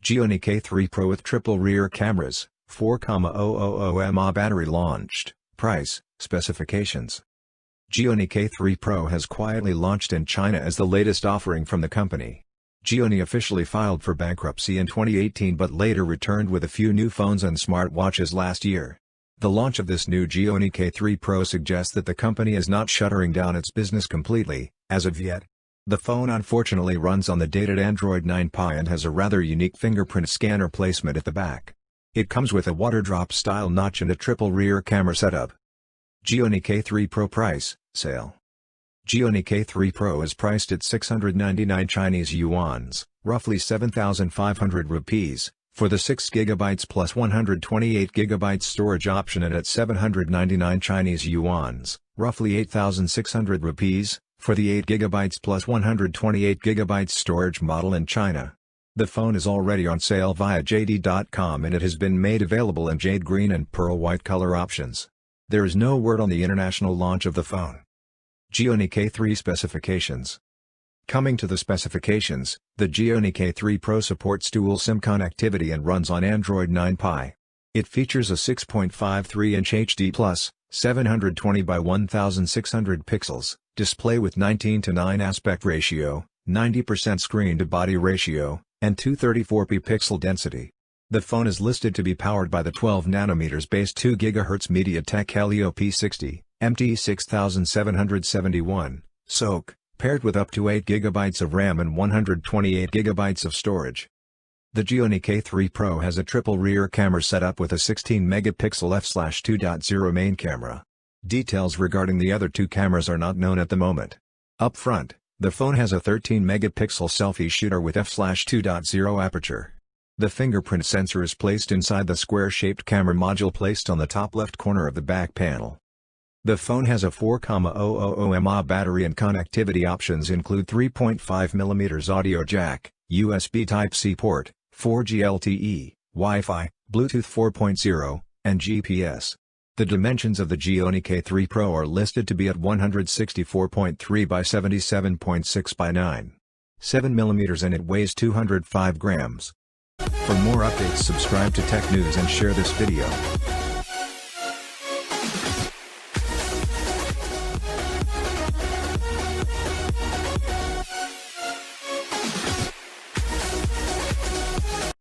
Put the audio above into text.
Gionee K3 Pro with triple rear cameras, 4,000 mAh battery launched. Price, specifications. Gionee K3 Pro has quietly launched in China as the latest offering from the company. Gionee officially filed for bankruptcy in 2018 but later returned with a few new phones and smartwatches last year. The launch of this new Gionee K3 Pro suggests that the company is not shuttering down its business completely, as of yet. The phone unfortunately runs on the dated Android 9 Pie and has a rather unique fingerprint scanner placement at the back. It comes with a water drop style notch and a triple rear camera setup. Gionee K3 Pro price, sale. Gionee K3 Pro is priced at 699 Chinese yuans, roughly 7,500 rupees, for the 6GB plus 128GB storage option and at 799 Chinese yuans, roughly 8,600 rupees, for the 8GB plus 128GB storage model in China. The phone is already on sale via JD.com and it has been made available in jade green and pearl white color options. There is no word on the international launch of the phone. Gionee K3 specifications. Coming to the specifications, the Gionee K3 Pro supports dual SIM connectivity and runs on Android 9 Pie. It features a 6.53-inch HD+, 720 by 1600 pixels, display with 19:9 aspect ratio, 90% screen-to-body ratio, and 234p pixel density. The phone is listed to be powered by the 12nm based 2 GHz MediaTek Helio P60, MT6771, SoC, paired with up to 8 GB of RAM and 128 GB of storage. The Gionee K3 Pro has a triple rear camera setup with a 16-megapixel f/2.0 main camera. Details regarding the other two cameras are not known at the moment. Up front, the phone has a 13-megapixel selfie shooter with f/2.0 aperture. The fingerprint sensor is placed inside the square-shaped camera module placed on the top left corner of the back panel. The phone has a 4,000 mAh battery and connectivity options include 3.5mm audio jack, USB Type-C port, 4G LTE, Wi-Fi, Bluetooth 4.0, and GPS. The dimensions of the Gionee K3 Pro are listed to be at 164.3 by 77.6 by 9.7mm and it weighs 205 grams. For more updates subscribe to Tech News and share this video.